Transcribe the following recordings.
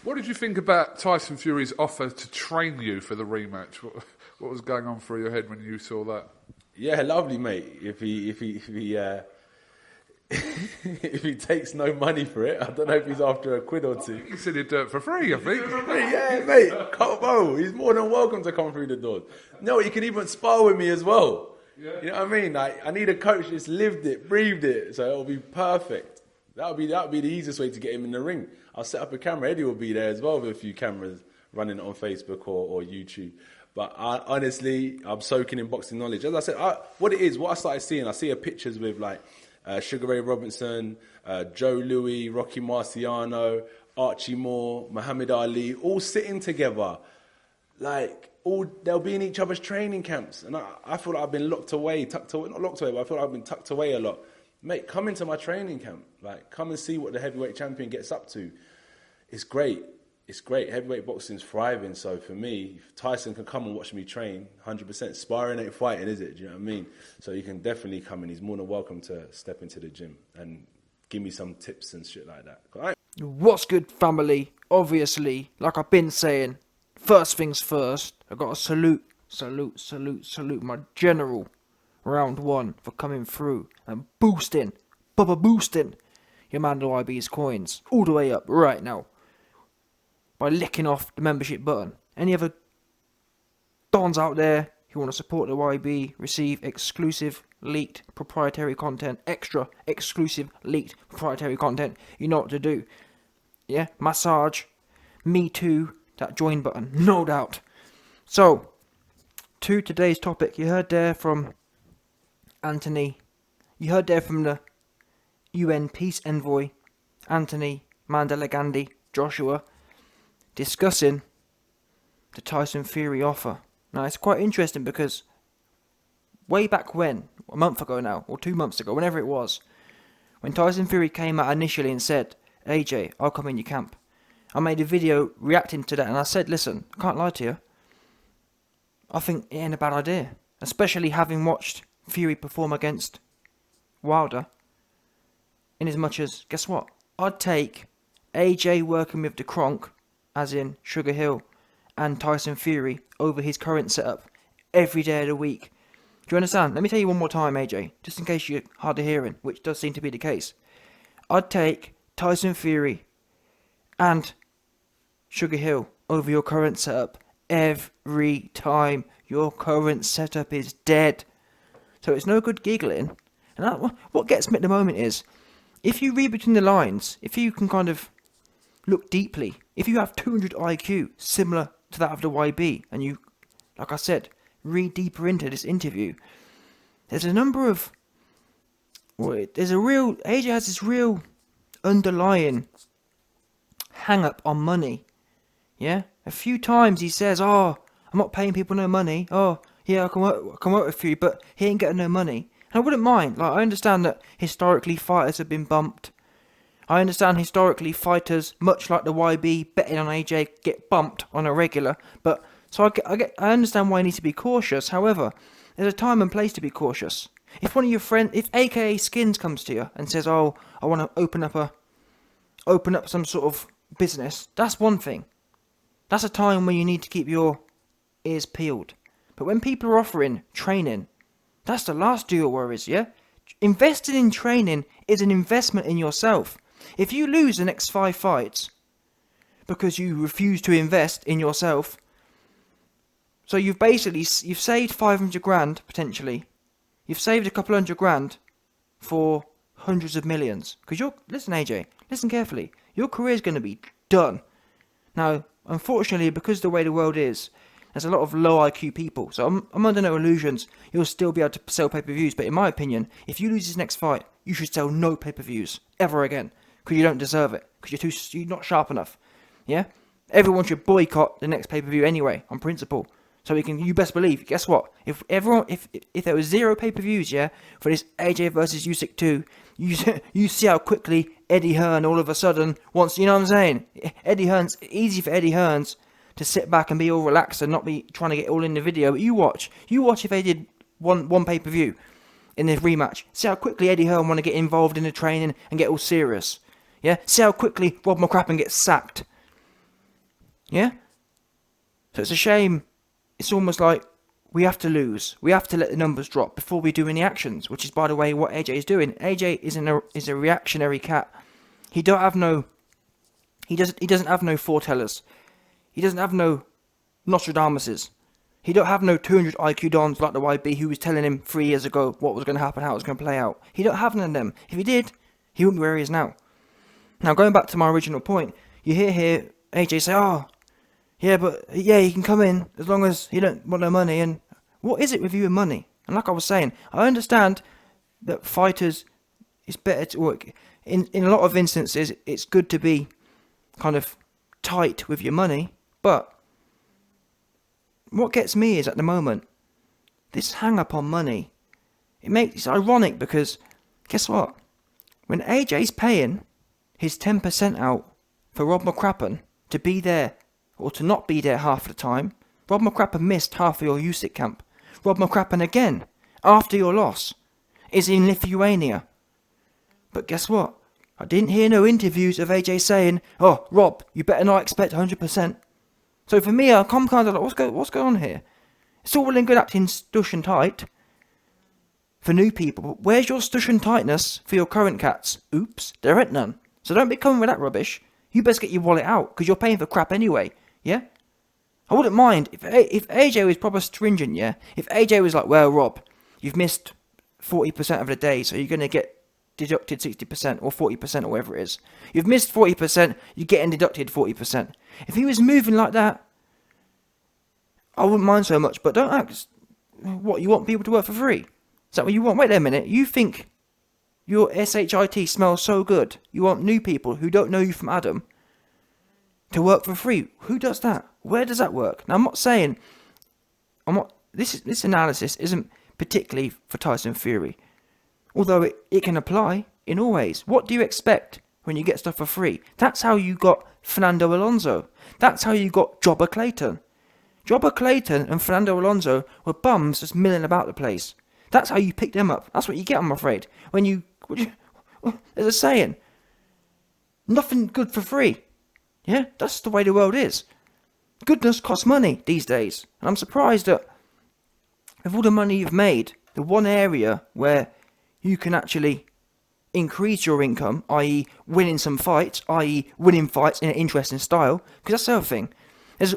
What did you think about Tyson Fury's offer to train you for the rematch? What was going on through your head when you saw that? Yeah, lovely, mate. If he if he takes no money for it, I don't know if he's after a quid or two. He said he'd do it for free, I think. Yeah, mate. Bro, he's more than welcome to come through the doors. No, he can even spar with me as well. Yeah. You know what I mean? Like, I need a coach that's lived it, breathed it, so it'll be perfect. That'll be the easiest way to get him in the ring. I'll set up a camera. Eddie will be there as well with a few cameras running on Facebook or YouTube. But honestly, I'm soaking in boxing knowledge. As I said, what I started seeing, I see pictures with like Sugar Ray Robinson, Joe Louis, Rocky Marciano, Archie Moore, Muhammad Ali, all sitting together. Like, they'll be in each other's training camps. And I feel like I've been tucked away, not locked away, but I feel like I've been tucked away a lot. Mate, come into my training camp. Like, come and see what the heavyweight champion gets up to. It's great. It's great. Heavyweight boxing's thriving. So for me, if Tyson can come and watch me train, 100%. Sparring ain't fighting, is it? Do you know what I mean? So he can definitely come in. He's more than welcome to step into the gym and give me some tips and shit like that. What's good, family? Obviously, like I've been saying, first things first, I got to salute my general, round one, for coming through and boosting your man IB's coins all the way up right now by licking off the membership button. Any other dons out there who want to support the YB, receive exclusive leaked proprietary content, extra exclusive leaked proprietary content, you know what to do. Yeah, massage, me too, that join button, no doubt. So, to today's topic, you heard there from Anthony, you heard there from the UN Peace Envoy, Anthony Mandela Gandhi Joshua, discussing the Tyson Fury offer. Now, it's quite interesting because way back when, a month ago now, or 2 months ago, whenever it was, when Tyson Fury came out initially and said, AJ, I'll come in your camp, I made a video reacting to that, and I said, listen, I can't lie to you, I think it ain't a bad idea, especially having watched Fury perform against Wilder, in as much as, guess what, I'd take AJ working with the Kronk, as in Sugar Hill, and Tyson Fury over his current setup every day of the week. Do you understand? Let me tell you one more time, AJ, just in case you're hard of hearing, which does seem to be the case. I'd take Tyson Fury and Sugar Hill over your current setup every time your current setup is dead. So it's no good giggling. And what gets me at the moment is, if you read between the lines, if you can kind of look deeply, if you have 200 IQ, similar to that of the YB, and you, like I said, read deeper into this interview, there's a number of, AJ has this real underlying hang-up on money, yeah? A few times he says, I'm not paying people no money, yeah, I can work with you, but he ain't getting no money. And I wouldn't mind, like, I understand that historically fighters have been bumped. I understand historically fighters, much like the YB betting on AJ, get bumped on a regular, but so I understand why you need to be cautious. However, there's a time and place to be cautious. If one of your friends, if AKA Skins comes to you and says, I want to open up some sort of business, that's one thing. That's a time when you need to keep your ears peeled. But when people are offering training, that's the last of your worries, yeah? Investing in training is an investment in yourself. If you lose the next 5 fights because you refuse to invest in yourself, so you've saved 500 grand potentially. You've saved a couple $100,000 for hundreds of millions. Because listen, AJ, listen carefully. Your career is going to be done. Now, unfortunately, because the way the world is, there's a lot of low IQ people. So I'm under no illusions. You'll still be able to sell pay-per-views. But in my opinion, if you lose this next fight, you should sell no pay-per-views ever again. Because you don't deserve it. Because you're not sharp enough. Yeah? Everyone should boycott the next pay-per-view anyway, on principle. So you best believe, guess what? If there was 0 pay-per-views, yeah, for this AJ versus Usyk 2, you see how quickly Eddie Hearn all of a sudden wants, you know what I'm saying? Easy for Eddie Hearns to sit back and be all relaxed and not be trying to get all in the video. But you watch if they did one pay-per-view in this rematch. See how quickly Eddie Hearn want to get involved in the training and get all serious. Yeah? See how quickly Rob McCracken gets sacked. Yeah? So it's a shame. It's almost like we have to lose. We have to let the numbers drop before we do any actions, which is, by the way, what AJ is doing. AJ is a reactionary cat. He doesn't have no foretellers. He doesn't have no Nostradamuses. He don't have no 200 IQ dons like the YB who was telling him 3 years ago what was going to happen, how it was going to play out. He don't have none of them. If he did, he wouldn't be where he is now. Now, going back to my original point, you hear here AJ say, oh, yeah, but yeah, he can come in as long as he don't want no money. And what is it with you and money? And like I was saying, I understand that fighters, it's better to work. In a lot of instances, it's good to be kind of tight with your money, but what gets me is, at the moment, this hang up on money. It's ironic because, guess what? When AJ's paying his 10% out for Rob McCrappen to be there or to not be there half the time, Rob McCrappen missed half of your USIC camp. Rob McCrappen again, after your loss, is in Lithuania. But guess what? I didn't hear no interviews of AJ saying, oh, Rob, you better not expect 100%. So for me, I'm kind of like, what's going on here? It's all well and good acting stush and tight for new people, but where's your stush and tightness for your current cats? Oops, there ain't none. So don't be coming with that rubbish. You best get your wallet out, because you're paying for crap anyway, yeah? I wouldn't mind if AJ was proper stringent, yeah? If AJ was like, well, Rob, you've missed 40% of the day, so you're going to get deducted 60% or 40% or whatever it is. You've missed 40%, you're getting deducted 40%. If he was moving like that, I wouldn't mind so much, but don't act. What, you want people to work for free? Is that what you want? Wait there a minute, you think your SHIT smells so good, you want new people who don't know you from Adam to work for free? Who does that? Where does that work? Now, this analysis isn't particularly for Tyson Fury, although it can apply in all ways. What do you expect when you get stuff for free? That's how you got Fernando Alonso. That's how you got Jobber Clayton. Jobber Clayton and Fernando Alonso were bums just milling about the place. That's how you pick them up. That's what you get, I'm afraid. There's a saying, nothing good for free. Yeah, that's the way the world is. Goodness costs money these days. And I'm surprised that with all the money you've made, the one area where you can actually increase your income, i.e. winning some fights, i.e. winning fights in an interesting style, because that's the other thing.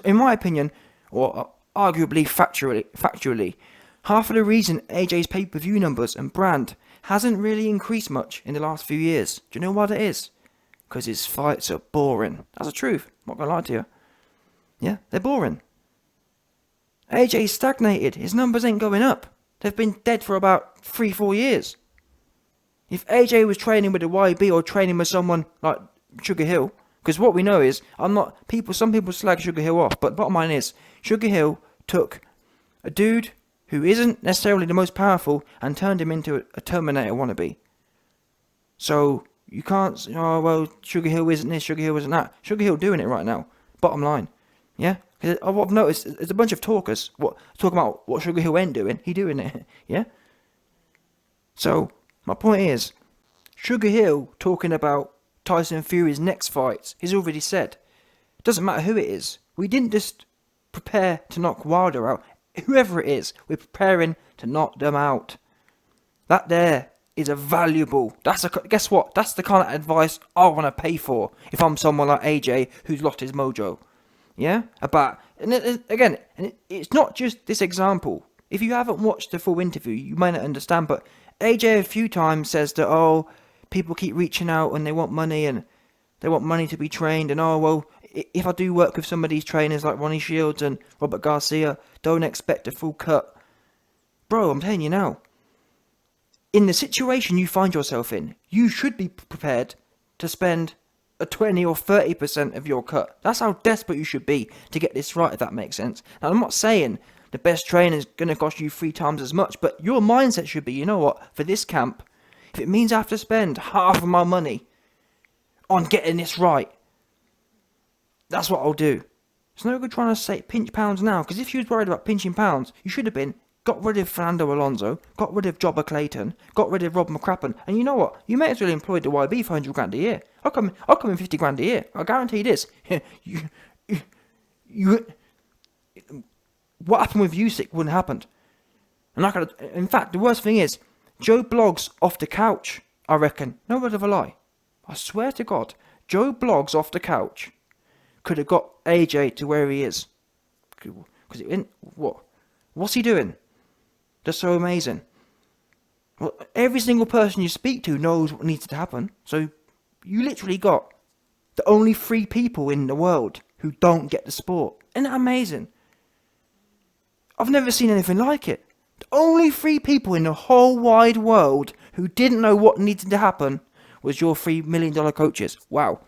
In my opinion, or arguably factually, half of the reason AJ's pay-per-view numbers and brand hasn't really increased much in the last few years. Do you know why that is? Because his fights are boring. That's the truth. I'm not going to lie to you. Yeah, they're boring. AJ's stagnated. His numbers ain't going up. They've been dead for about 3-4 years. If AJ was training with the YB or training with someone like Sugar Hill, because what we know is, some people slag Sugar Hill off, but the bottom line is, Sugar Hill took a dude who isn't necessarily the most powerful and turned him into a Terminator wannabe. So you can't say, oh well, Sugar Hill isn't this, Sugar Hill isn't that. Sugar Hill doing it right now. Bottom line, yeah. What I've noticed, there's a bunch of talkers talking about what Sugar Hill ain't doing. He doing it, yeah. So my point is, Sugar Hill talking about Tyson Fury's next fights, he's already said. Doesn't matter who it is. We didn't just prepare to knock Wilder out. Whoever it is, we're preparing to knock them out. That there is a valuable. Guess what? That's the kind of advice I want to pay for if I'm someone like AJ who's lost his mojo. Yeah, it's not just this example. If you haven't watched the full interview, you may not understand. But AJ a few times says that people keep reaching out and they want money to be trained, and if I do work with some of these trainers like Ronnie Shields and Robert Garcia, don't expect a full cut. Bro, I'm telling you now, in the situation you find yourself in, you should be prepared to spend a 20 or 30% of your cut. That's how desperate you should be to get this right, if that makes sense. Now, I'm not saying the best trainer is going to cost you 3 times as much, but your mindset should be, you know what, for this camp, if it means I have to spend half of my money on getting this right, that's what I'll do. It's no good trying to say pinch pounds now, because if you was worried about pinching pounds, you should have got rid of Fernando Alonso, got rid of Jobber Clayton, got rid of Rob McCrappen, and you know what? You may as well employ the YB for 100 grand a year. I'll come in 50 grand a year. I guarantee this. what happened with Usyk wouldn't have happened. And in fact, the worst thing is, Joe Bloggs off the couch, I reckon, no word of a lie, I swear to God, Joe Bloggs off the couch could have got AJ to where he is. Because what's he doing? That's so amazing. Well, every single person you speak to knows what needs to happen. So you literally got the only 3 people in the world who don't get the sport. Isn't that amazing? I've never seen anything like it. The only 3 people in the whole wide world who didn't know what needed to happen was your $3 million coaches. Wow.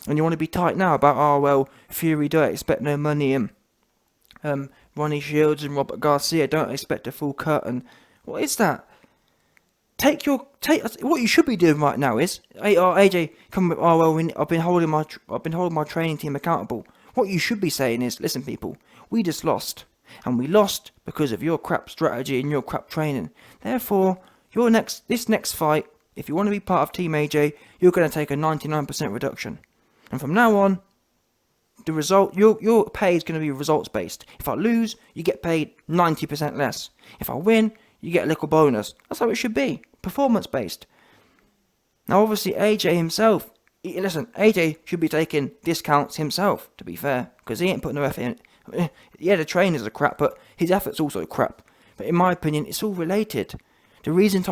And you want to be tight now about, oh, well, Fury don't expect no money, and Ronnie Shields and Robert Garcia don't expect a full cut, and what is that? What you should be doing right now is, AJ, I've been holding my training team accountable. What you should be saying is, listen, people, we just lost. And we lost because of your crap strategy and your crap training. Therefore, this next fight, if you want to be part of Team AJ, you're going to take a 99% reduction. And from now on, the result, your pay is going to be results based. If I lose, you get paid 90% less. If I win, you get a little bonus. That's how it should be. Performance based. Now, obviously, AJ himself, AJ should be taking discounts himself, to be fair, because he ain't putting no effort in it. Yeah, the trainers are crap, but his effort's also crap. But in my opinion, it's all related. The reason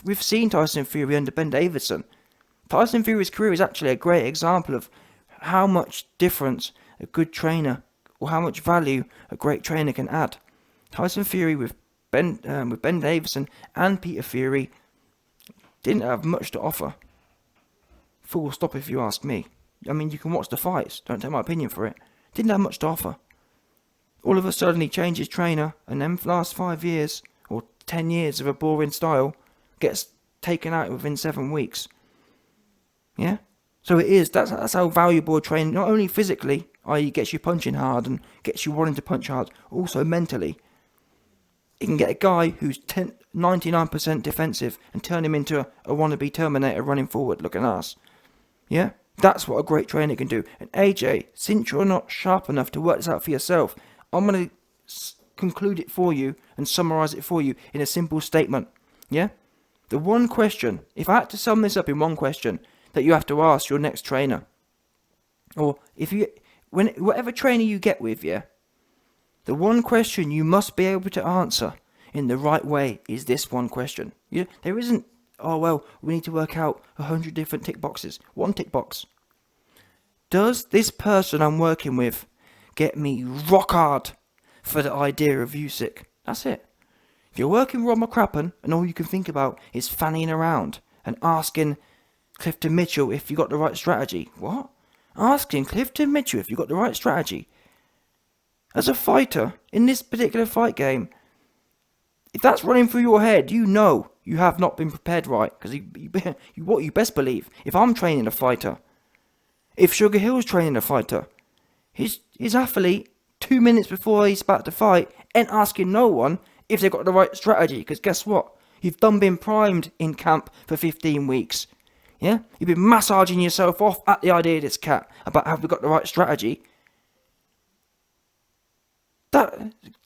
we've seen Tyson Fury under Ben Davison. Tyson Fury's career is actually a great example of how much difference a good trainer, or how much value a great trainer can add. Tyson Fury with Ben Davison and Peter Fury didn't have much to offer. Full stop, if you ask me. I mean, you can watch the fights. Don't take my opinion for it. Didn't have much to offer. All of a sudden he changed his trainer, and then last 5 years, or 10 years of a boring style, gets taken out within 7 weeks. Yeah? So that's how valuable a trainer, not only physically, i.e. gets you punching hard and gets you wanting to punch hard, also mentally. It can get a guy who's 99% defensive and turn him into a wannabe Terminator running forward looking ass. Yeah? That's what a great trainer can do. And AJ, since you're not sharp enough to work this out for yourself, I'm going to conclude it for you and summarise it for you in a simple statement. Yeah? The one question, if I had to sum this up in one question, that you have to ask your next trainer, or whatever trainer you get with, yeah, the one question you must be able to answer in the right way is this one question. Yeah? There isn't, oh well, we need to work out 100 different tick boxes. One tick box. Does this person I'm working with get me rock hard for the idea of Usyk? That's it. If you're working with Rob McCrappen and all you can think about is fanning around and asking Clifton Mitchell if you got the right strategy. What? Asking Clifton Mitchell if you got the right strategy? As a fighter, in this particular fight game, if that's running through your head, you know you have not been prepared right. Because what you best believe, if I'm training a fighter, if Sugar Hill's training a fighter, his athlete, 2 minutes before he's about to fight, ain't asking no one if they've got the right strategy. Because guess what? You've done been primed in camp for 15 weeks. Yeah? You've been massaging yourself off at the idea of this cat about have we got the right strategy.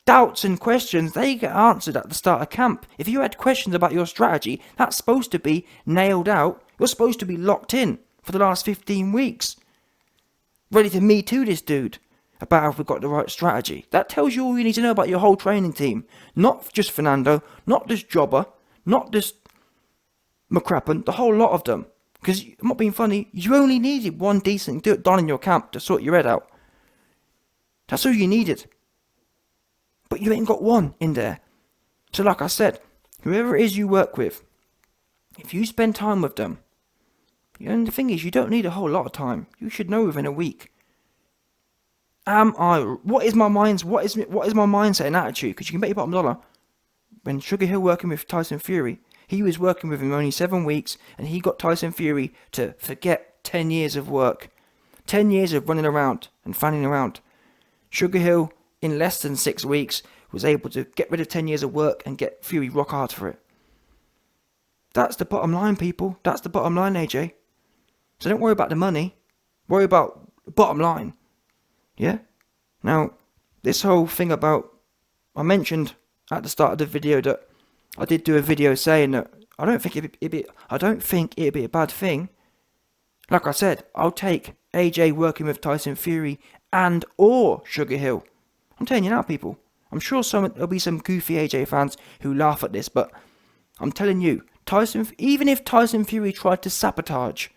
Doubts and questions, they get answered at the start of camp. If you had questions about your strategy, that's supposed to be nailed out. You're supposed to be locked in for the last 15 weeks. Ready to me too this dude about if we've got the right strategy. That tells you all you need to know about your whole training team. Not just Fernando, not just Jobber, not just McCrappen, the whole lot of them. Because, I'm not being funny, you only needed one decent don in your camp to sort your head out. That's all you needed. But you ain't got one in there. So like I said, whoever it is you work with, if you spend time with them, and the thing is, you don't need a whole lot of time. You should know within a week. What is my mindset and attitude? Because you can bet your bottom dollar, when Sugar Hill working with Tyson Fury, he was working with him only 7 weeks, and he got Tyson Fury to forget 10 years of work. 10 years of running around and fanning around. Sugar Hill, in less than 6 weeks, was able to get rid of 10 years of work and get Fury rock hard for it. That's the bottom line, people. That's the bottom line, AJ. So don't worry about the money. Worry about the bottom line. Yeah? Now, this whole thing about, I mentioned at the start of the video that I did do a video saying that I don't think it'd be a bad thing. Like I said, I'll take AJ working with Tyson Fury and or Sugar Hill. I'm telling you now, people. I'm sure there'll be some goofy AJ fans who laugh at this, but I'm telling you, even if Tyson Fury tried to sabotage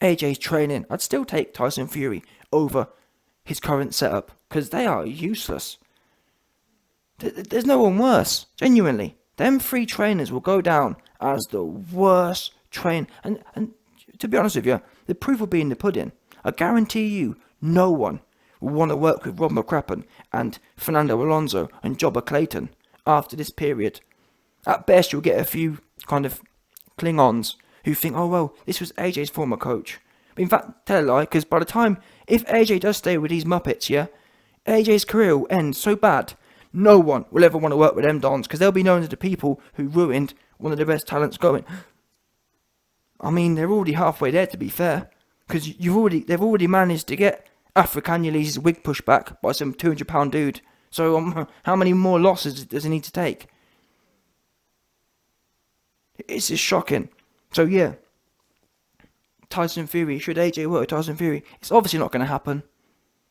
AJ's training, I'd still take Tyson Fury over his current setup, because they are useless. There's no one worse, genuinely. Them 3 trainers will go down as the worst train. And to be honest with you, the proof will be in the pudding. I guarantee you, no one will want to work with Rob McCracken and Fernando Alonso and Jobber Clayton after this period. At best, you'll get a few kind of Klingons who think, oh well, this was AJ's former coach. But in fact, tell a lie, because by the time, if AJ does stay with these Muppets, yeah, AJ's career will end so bad, no one will ever want to work with them dons, because they'll be known as the people who ruined one of the best talents going. I mean, they're already halfway there, to be fair, because they've already managed to get Africanules's wig pushed back by some 200-pound dude. So how many more losses does he need to take? It's just shocking. So yeah, Tyson Fury, should AJ work with Tyson Fury? It's obviously not going to happen.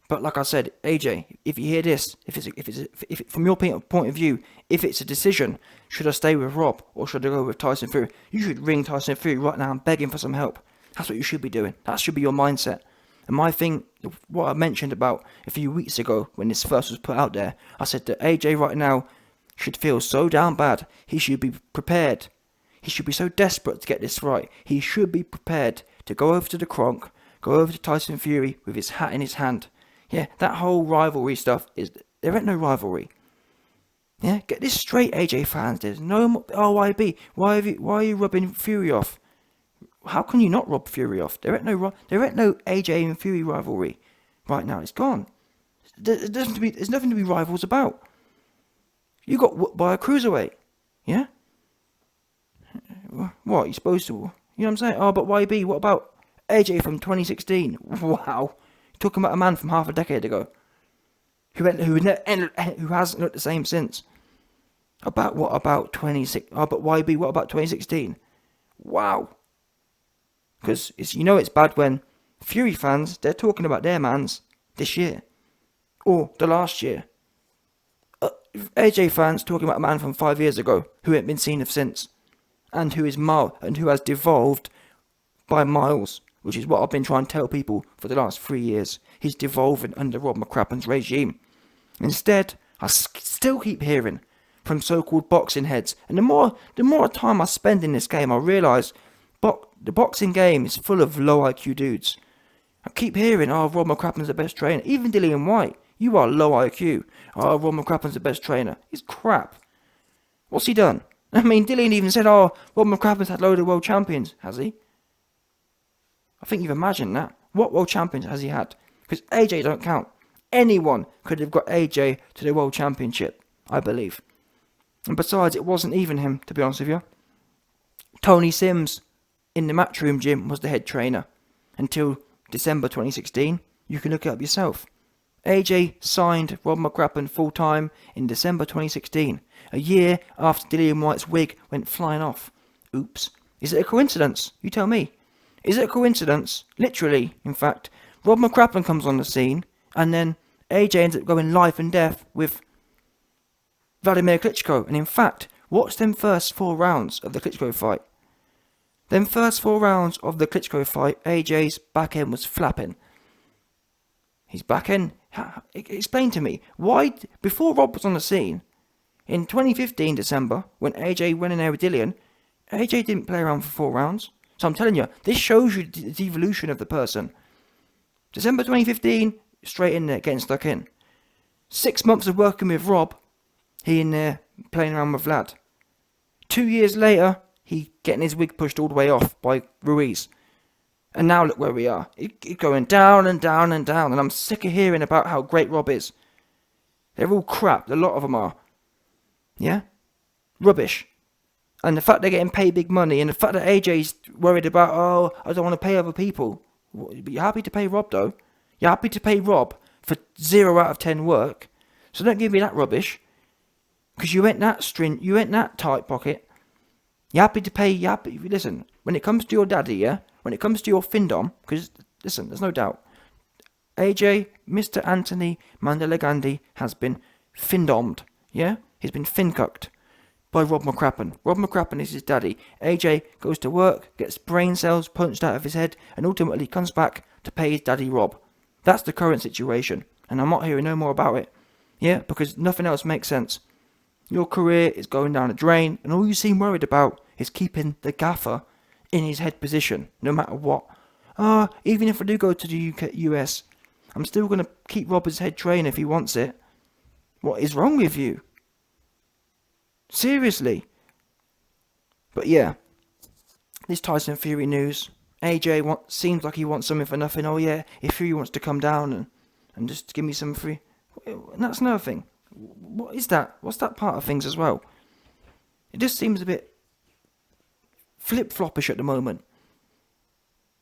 But like I said, AJ, if you hear this, if from your point of view, if it's a decision, should I stay with Rob or should I go with Tyson Fury? You should ring Tyson Fury right now and beg him for some help. That's what you should be doing. That should be your mindset. And my thing, what I mentioned about a few weeks ago when this first was put out there, I said that AJ right now should feel so down bad. He should be prepared. He should be so desperate to get this right. He should be prepared to go over to the Kronk, go over to Tyson Fury with his hat in his hand. Yeah, that whole rivalry stuff, there ain't no rivalry. Yeah, get this straight, AJ fans. There's no RYB. Why are you rubbing Fury off? How can you not rub Fury off? There ain't no AJ and Fury rivalry right now. It's gone. There's nothing to be rivals about. You got whooped by a cruiserweight. Yeah. What, you supposed to? You know what I'm saying? Oh, but YB, what about AJ from 2016? Wow. Talking about a man from half a decade ago who hasn't looked the same since. About 26? Oh, but YB, what about 2016? Wow. Because it's bad when Fury fans, they're talking about their mans this year or the last year. AJ fans talking about a man from 5 years ago who ain't been seen of since, and who has devolved by miles, which is what I've been trying to tell people for the last 3 years. He's devolving under Rob McCrappen's regime. Instead, I still keep hearing from so-called boxing heads, and the more time I spend in this game, I realise the boxing game is full of low IQ dudes. I keep hearing, oh, Rob McCrappen's the best trainer. Even Dillian White, you are low IQ. Oh, Rob McCrappen's the best trainer. He's crap. What's he done? I mean, Dillian even said, oh, Rob McCrappen's had a load of world champions. Has he? I think you've imagined that. What world champions has he had? Because AJ don't count. Anyone could have got AJ to the world championship, I believe. And besides, it wasn't even him, to be honest with you. Tony Sims in the Matchroom gym was the head trainer until December 2016. You can look it up yourself. AJ signed Rob McCrappen full-time in December 2016, a year after Dillian White's wig went flying off. Oops. Is it a coincidence? You tell me. Is it a coincidence? Literally, in fact, Rob McCrappen comes on the scene, and then AJ ends up going life and death with Vladimir Klitschko. And in fact, watch them first 4 rounds of the Klitschko fight. Them first 4 rounds of the Klitschko fight, AJ's back end was flapping. His back end... Explain to me, why, before Rob was on the scene, in 2015 December, when AJ went in there with Dillian, AJ didn't play around for 4 rounds. So I'm telling you, this shows you the evolution of the person. December 2015, straight in there, getting stuck in. 6 months of working with Rob, he in there, playing around with Vlad. 2 years later, he getting his wig pushed all the way off by Ruiz. And now look where we are. It's going down and down and down. And I'm sick of hearing about how great Rob is. They're all crap. A lot of them are. Yeah? Rubbish. And the fact they're getting paid big money. And the fact that AJ's worried about, oh, I don't want to pay other people. But you're happy to pay Rob, though. You're happy to pay Rob for 0 out of 10 work. So don't give me that rubbish. Because you ain't that tight pocket. You're happy to pay, listen, when it comes to your daddy, yeah? When it comes to your Findom, because, listen, there's no doubt. AJ, Mr. Anthony Mandela Gandhi has been Findomed, yeah? He's been fincucked by Rob McCrappen. Rob McCrappen is his daddy. AJ goes to work, gets brain cells punched out of his head, and ultimately comes back to pay his daddy Rob. That's the current situation, and I'm not hearing no more about it. Yeah, because nothing else makes sense. Your career is going down the drain, and all you seem worried about is keeping the gaffer in his head position, no matter what. Even if I do go to the US, I'm still going to keep Rob as head trainer if he wants it. What is wrong with you? Seriously. But yeah, this Tyson Fury news. AJ seems like he wants something for nothing. Oh yeah, if Fury wants to come down and just give me some free... And that's another thing. What is that? What's that part of things as well? It just seems a bit flip-floppish at the moment.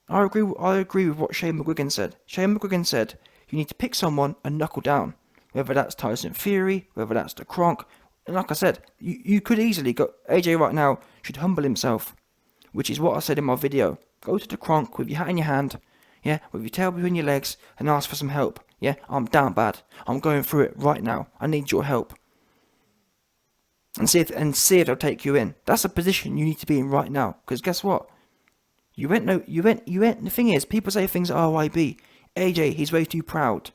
I agree with what Shane McGuigan said. Shane McGuigan said, you need to pick someone and knuckle down. Whether that's Tyson Fury, whether that's the Kronk. And like I said, you could easily go... AJ right now should humble himself. Which is what I said in my video. Go to the Kronk with your hat in your hand. Yeah, with your tail between your legs and ask for some help. Yeah, I'm down bad. I'm going through it right now. I need your help. And see if they'll take you in. That's a position you need to be in right now. Because guess what? The thing is, people say things at RYB. AJ, he's way too proud.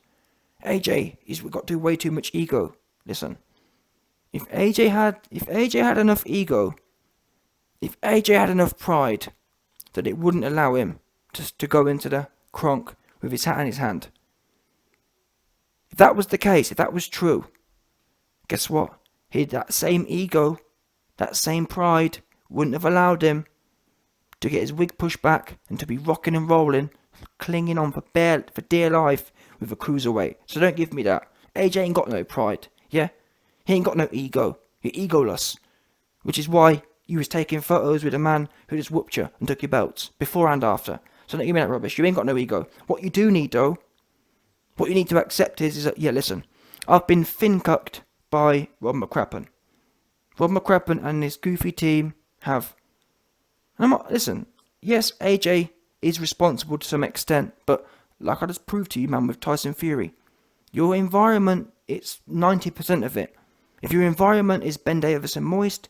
AJ, he's got way too much ego. Listen. If AJ had enough ego, if AJ had enough pride, that it wouldn't allow him to go into the Kronk with his hat in his hand. If that was the case, if that was true, guess what? That same ego, that same pride, wouldn't have allowed him to get his wig pushed back and to be rocking and rolling, clinging on for dear life with a cruiserweight. So don't give me that. AJ ain't got no pride, yeah? He ain't got no ego. You're egoless. Which is why you was taking photos with a man who just whooped you and took your belts, before and after. So don't give me that rubbish. You ain't got no ego. What you do need, though, what you need to accept is that, yeah, listen, I've been fincucked by Rob McCrappen. Rob McCrappen and his goofy team have... listen, yes, AJ is responsible to some extent, but like I just proved to you, man, with Tyson Fury, your environment, it's 90% of it. If your environment is Ben Davis and moist,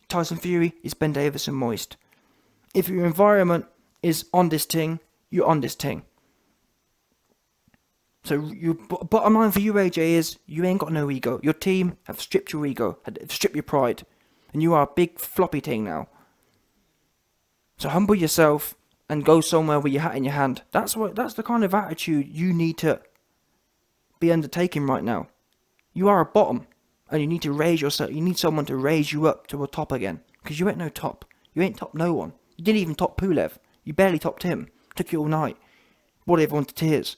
Tyson Fury is Ben Davis and moist. If your environment is on this ting, you're on this ting. So bottom line for you, AJ, is you ain't got no ego. Your team have stripped your ego, have stripped your pride, and you are a big floppy ting now. So humble yourself and go somewhere with your hat in your hand. That's the kind of attitude you need to be undertaking right now. You are a bottom, and you need to raise yourself. You need someone to raise you up to a top again, because you ain't no top. You ain't top no one. You didn't even top Pulev. You barely topped him. Took you all night. Brought everyone to tears.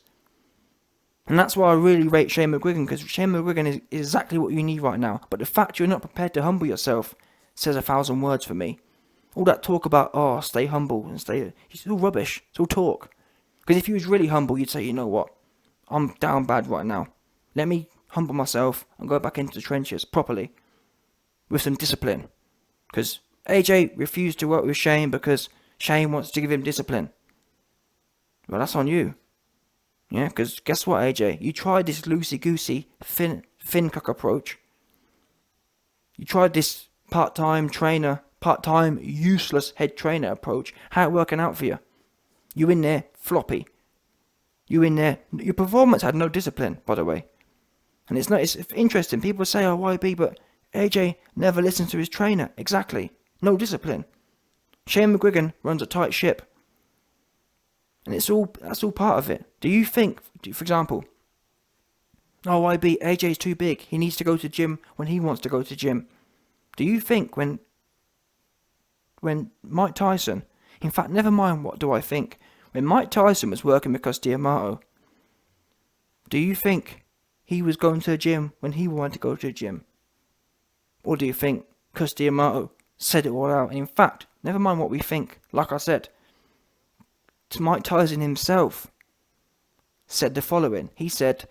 And that's why I really rate Shane McGuigan, because Shane McGuigan is exactly what you need right now. But the fact you're not prepared to humble yourself says 1,000 words for me. All that talk about, stay humble and stay... It's all rubbish. It's all talk. Because if you was really humble, you'd say, you know what? I'm down bad right now. Let me humble myself and go back into the trenches properly. With some discipline. Because AJ refused to work with Shane because Shane wants to give him discipline. Well, that's on you. Yeah, because guess what, AJ? You tried this loosey-goosey, fin-cock approach. You tried this part-time useless head trainer approach. How it working out for you? You in there, floppy. You in there. Your performance had no discipline, by the way. And it's interesting. People say, YB, but AJ never listens to his trainer. Exactly. No discipline. Shane McGuigan runs a tight ship. And that's all part of it. Do you think, for example, YB, AJ's too big. He needs to go to gym when he wants to go to gym. Do you think when Mike Tyson, in fact, never mind what do I think, when Mike Tyson was working with Cus D'Amato, do you think he was going to the gym when he wanted to go to the gym? Or do you think Cus D'Amato said it all out? And in fact, never mind what we think, like I said, Mike Tyson himself said the following. He said,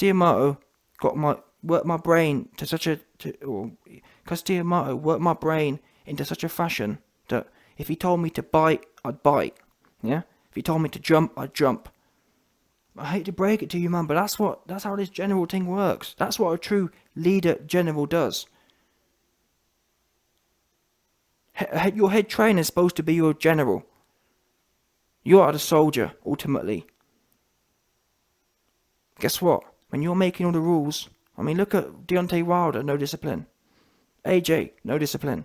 Yamato worked my brain to such a Yamato worked my brain into such a fashion that if he told me to bite, I'd bite. Yeah? If he told me to jump, I'd jump. I hate to break it to you, man, but that's how this general thing works. That's what a true leader general does. Your head trainer is supposed to be your general. You are the soldier, ultimately. Guess what? When you're making all the rules, I mean, look at Deontay Wilder, no discipline. AJ, no discipline.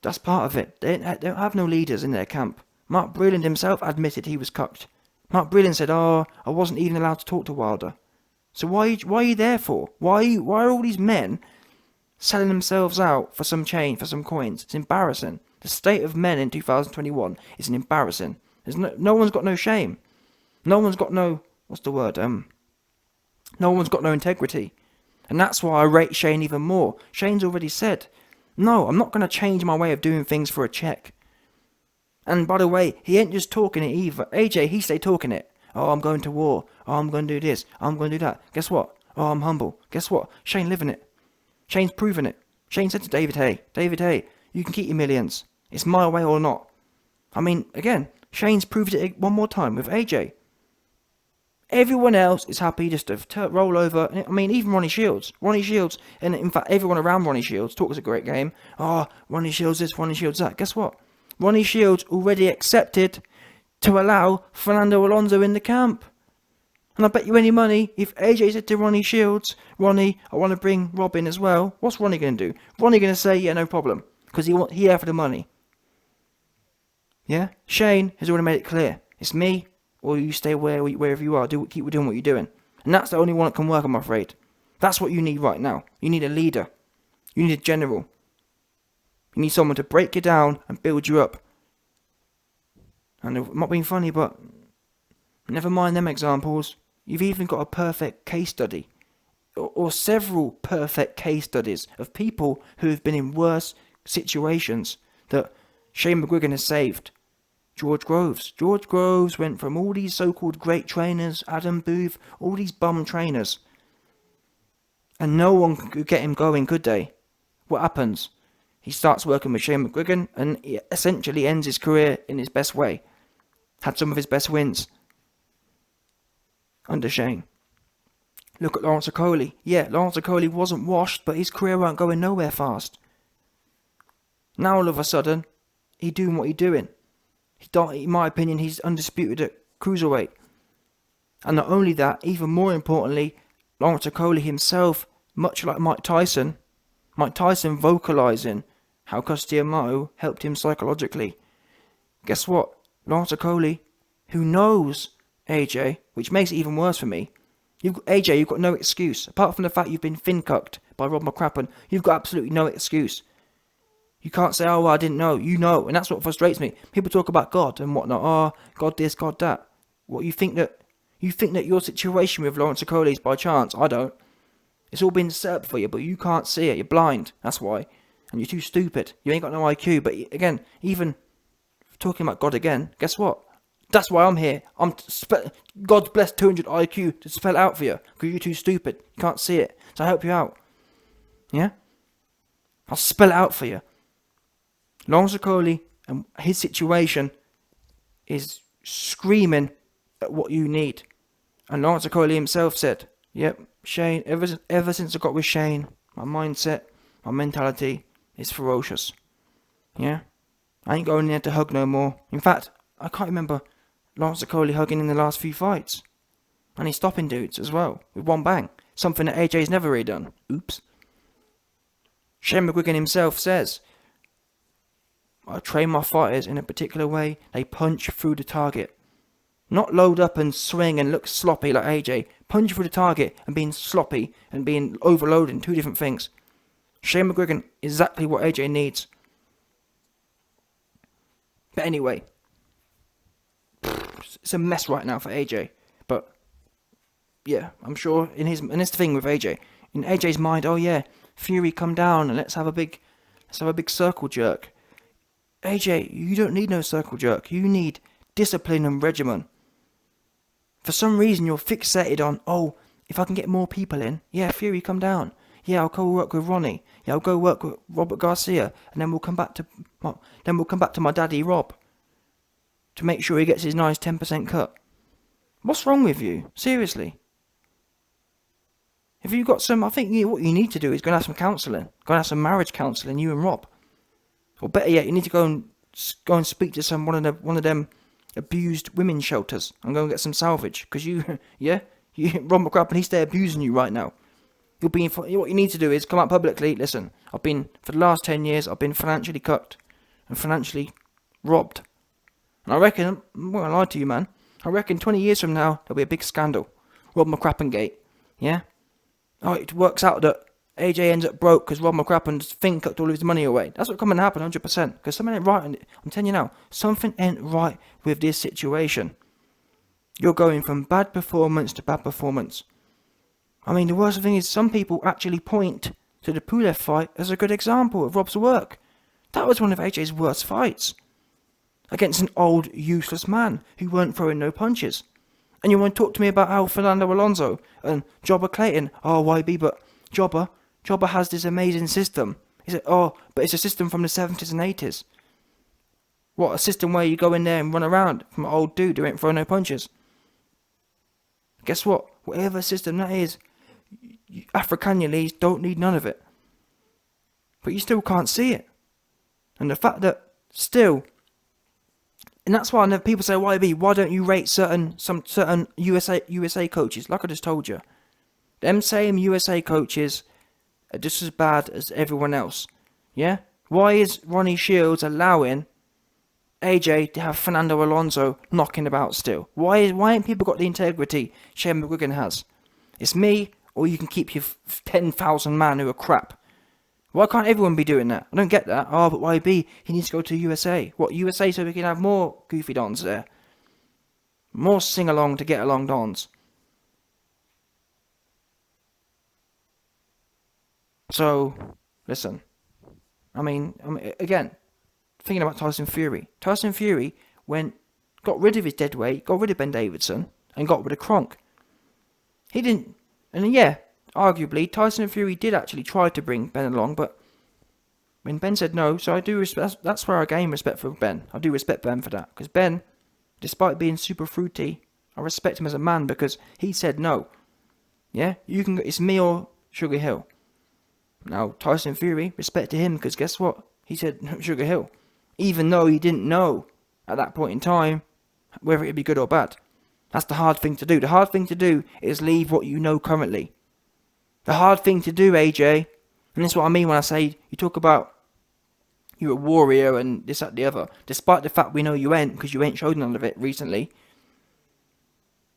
That's part of it. They don't have no leaders in their camp. Mark Breland himself admitted he was cucked. Mark Breland said, I wasn't even allowed to talk to Wilder. So why are you there for? Why are all these men selling themselves out for some change, for some coins? It's embarrassing. The state of men in 2021 is an embarrassing. No one's got no shame. No one's got no, no one's got no integrity. And that's why I rate Shane even more. Shane's already said, no, I'm not going to change my way of doing things for a check. And by the way, he ain't just talking it either. AJ, he stay talking it. Oh, I'm going to war. Oh, I'm going to do this. I'm going to do that. Guess what? Oh, I'm humble. Guess what? Shane living it. Shane's proving it. Shane said to David, hey, you can keep your millions. It's my way or not. I mean, again, Shane's proved it one more time with AJ. Everyone else is happy just to roll over. I mean, even Ronnie Shields, and in fact, everyone around Ronnie Shields talks a great game. Oh, Ronnie Shields this, Ronnie Shields that. Guess what? Ronnie Shields already accepted to allow Fernando Alonso in the camp. And I bet you any money, if AJ said to Ronnie Shields, Ronnie, I want to bring Rob in as well, what's Ronnie going to do? Ronnie going to say, yeah, no problem, because he here for the money. Yeah? Shane has already made it clear. It's me, or you stay wherever you are, keep doing what you're doing. And that's the only one that can work, I'm afraid. That's what you need right now. You need a leader. You need a general. You need someone to break you down and build you up. And I'm not being funny, but never mind them examples. You've even got a perfect case study, or several perfect case studies of people who have been in worse situations that Shane McGuigan has saved. George Groves went from all these so-called great trainers, Adam Booth, all these bum trainers. And no one could get him going, could they? What happens? He starts working with Shane McGuigan and he essentially ends his career in his best way. Had some of his best wins under Shane. Look at Lawrence Okolie. Yeah, Lawrence Okolie wasn't washed, but his career weren't going nowhere fast. Now all of a sudden, he's doing what he's doing. In my opinion, he's undisputed at cruiserweight. And not only that, even more importantly, Lawrence Okolie himself, much like Mike Tyson vocalising how Yamato helped him psychologically. Guess what? Lawrence Okolie, who knows AJ, which makes it even worse for me. You've got no excuse. Apart from the fact you've been fin-cucked by Rob McCrappen, you've got absolutely no excuse. You can't say, oh, well, I didn't know. You know, and that's what frustrates me. People talk about God and whatnot. Oh, God this, God that. What, you think that your situation with Lawrence Okolie is by chance? I don't. It's all been set up for you, but you can't see it. You're blind. That's why. And you're too stupid. You ain't got no IQ. But again, even talking about God again, guess what? That's why I'm here. God's blessed 200 IQ to spell it out for you. Because you're too stupid. You can't see it. So I help you out. Yeah? I'll spell it out for you. Lawrence Okolie and his situation is screaming at what you need. And Lawrence Okolie himself said, yep, Shane, ever since I got with Shane, my mindset, my mentality is ferocious. Yeah? I ain't going there to hug no more. In fact, I can't remember Lawrence Okolie hugging in the last few fights. And he's stopping dudes as well, with one bang. Something that AJ's never really done. Oops. Shane McGuigan himself says, I train my fighters in a particular way. They punch through the target. Not load up and swing and look sloppy like AJ. Punch through the target and being sloppy and being overloaded. Two different things. Shane McGuigan, exactly what AJ needs. But anyway, it's a mess right now for AJ. But yeah, I'm sure and it's the thing with AJ. In AJ's mind, oh yeah, Fury, come down and let's have a big circle jerk. AJ, you don't need no circle jerk. You need discipline and regimen. For some reason, you're fixated on, oh, if I can get more people in, yeah, Fury, come down. Yeah, I'll go work with Ronnie. Yeah, I'll go work with Robert Garcia, and then we'll come back to my daddy Rob to make sure he gets his nice 10% cut. What's wrong with you? Seriously. If you've got some, I think what you need to do is go and have some counselling. Go and have some marriage counselling, you and Rob. Or better yet, you need to go and speak to one of them abused women's shelters and go and get some salvage. Because Rob McCrappen, he's there abusing you right now. What you need to do is come out publicly. Listen, for the last 10 years, I've been financially cut and financially robbed. And I reckon, I'm not gonna lie to you, man. I reckon 20 years from now, there'll be a big scandal. Rob McCrappen gate. Yeah? Oh, it works out that AJ ends up broke because Rob McCrappen's thing cut all of his money away. That's what's coming to happen, 100%. Because something ain't right. I'm telling you now, something ain't right with this situation. You're going from bad performance to bad performance. I mean, the worst thing is some people actually point to the Pulev fight as a good example of Rob's work. That was one of AJ's worst fights. Against an old, useless man who weren't throwing no punches. And you want to talk to me about how Fernando Alonso and Jobber Clayton, YB, but Jobber has this amazing system. He said, but it's a system from the 70s and 80s. What, a system where you go in there and run around from an old dude who ain't throwing no punches? Guess what? Whatever system that is, Africanulese don't need none of it. But you still can't see it. And the fact that still, and that's why people say, YB, why don't you rate certain USA coaches? Like I just told you. Them same USA coaches are just as bad as everyone else. Yeah? Why is Ronnie Shields allowing AJ to have Fernando Alonso knocking about still? Why ain't people got the integrity Shane McGuigan has? It's me, or you can keep your 10,000 man who are crap. Why can't everyone be doing that? I don't get that. But YB, he needs to go to USA. What, USA so we can have more goofy dons there? More sing-along to get along dons. So, listen. I mean, again, thinking about Tyson Fury. Tyson Fury got rid of his dead weight, got rid of Ben Davidson, and got rid of Kronk. He didn't, and yeah, arguably, Tyson Fury did actually try to bring Ben along, but when Ben said no, so I do respect, that's where I gain respect for Ben. I do respect Ben for that, because Ben, despite being super fruity, I respect him as a man because he said no. Yeah, it's me or Sugar Hill. Now, Tyson Fury, respect to him, because guess what? He said Sugar Hill. Even though he didn't know, at that point in time, whether it'd be good or bad. That's the hard thing to do. The hard thing to do is leave what you know currently. The hard thing to do, AJ, and this is what I mean when I say, you talk about you're a warrior and this, that, the other, despite the fact we know you ain't, because you ain't showed none of it recently.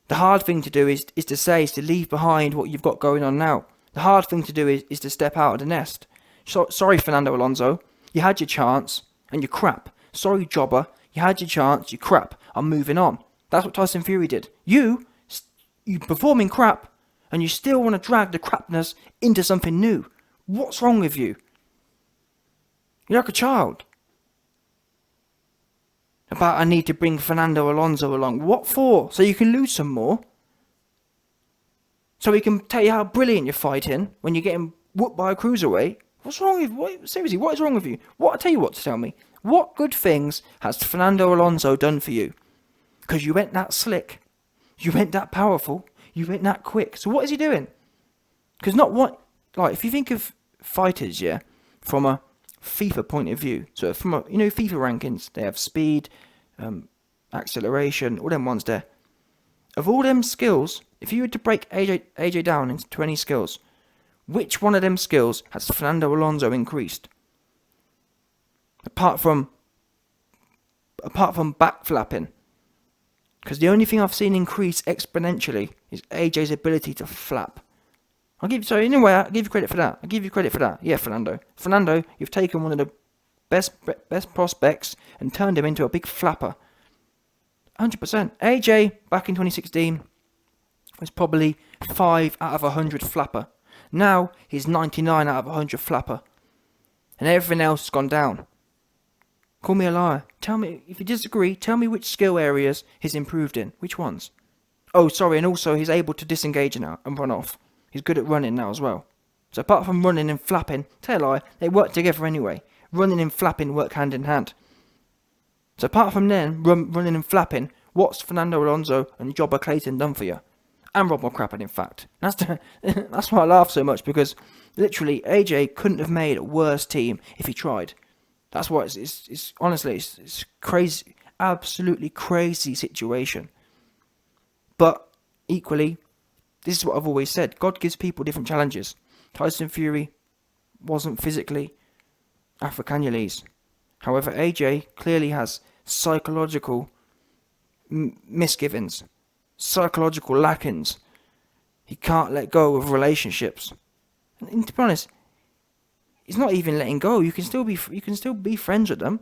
The hard thing to do is to leave behind what you've got going on now. The hard thing to do is to step out of the nest. Sorry, Fernando Alonso, you had your chance, and you're crap. Sorry, Jobber, you had your chance, you're crap. I'm moving on. That's what Tyson Fury did. You performing crap, and you still want to drag the crapness into something new. What's wrong with you? You're like a child. I need to bring Fernando Alonso along. What for? So you can lose some more? So he can tell you how brilliant you're fighting when you're getting whooped by a cruiserweight? What's wrong with you? Seriously, what is wrong with you? I tell you what to tell me. What good things has Fernando Alonso done for you? Because you went that slick. You went that powerful. You went that quick. So what is he doing? Because if you think of fighters, yeah, from a FIFA point of view. So from FIFA rankings, they have speed, acceleration, all them ones there. Of all them skills, if you were to break AJ down into 20 skills, which one of them skills has Fernando Alonso increased? Apart from backflapping. Because the only thing I've seen increase exponentially is AJ's ability to flap. I'll give you credit for that. Yeah, Fernando. Fernando, you've taken one of the best prospects and turned him into a big flapper. 100%. AJ, back in 2016, was probably 5 out of 100 flapper. Now, he's 99 out of 100 flapper. And everything else has gone down. Call me a liar. Tell me, if you disagree, tell me which skill areas he's improved in. Which ones? Oh, sorry, and also he's able to disengage now and run off. He's good at running now as well. So apart from running and flapping, tell a lie, they work together anyway. Running and flapping work hand in hand. So apart from then, running and flapping, what's Fernando Alonso and Jobber Clayton done for you? And Rob McCrappen, in fact. That's why I laugh so much, because literally AJ couldn't have made a worse team if he tried. That's why it's honestly, it's crazy, absolutely crazy situation. But equally, this is what I've always said. God gives people different challenges. Tyson Fury wasn't physically Africanulese. However, AJ clearly has psychological misgivings, psychological lackings. He can't let go of relationships. And to be honest, it's not even letting go. You can still be friends with them.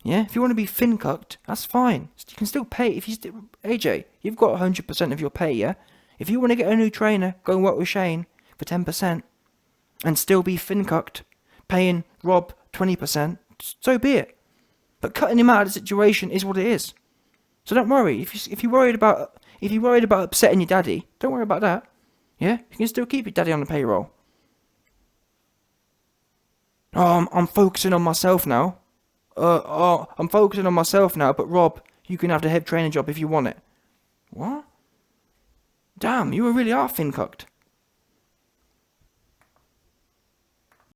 Yeah, if you want to be fin-cucked, that's fine. You can still pay. AJ, you've got 100% of your pay, yeah? If you want to get a new trainer, go and work with Shane for 10% and still be fin-cucked, paying Rob 20%, so be it. But cutting him out of the situation is what it is. So don't worry. If you're worried about upsetting your daddy, don't worry about that. Yeah, you can still keep your daddy on the payroll. Oh, I'm focusing on myself now. I'm focusing on myself now, but Rob, you can have the head trainer job if you want it. What? Damn, you really are fin-cucked.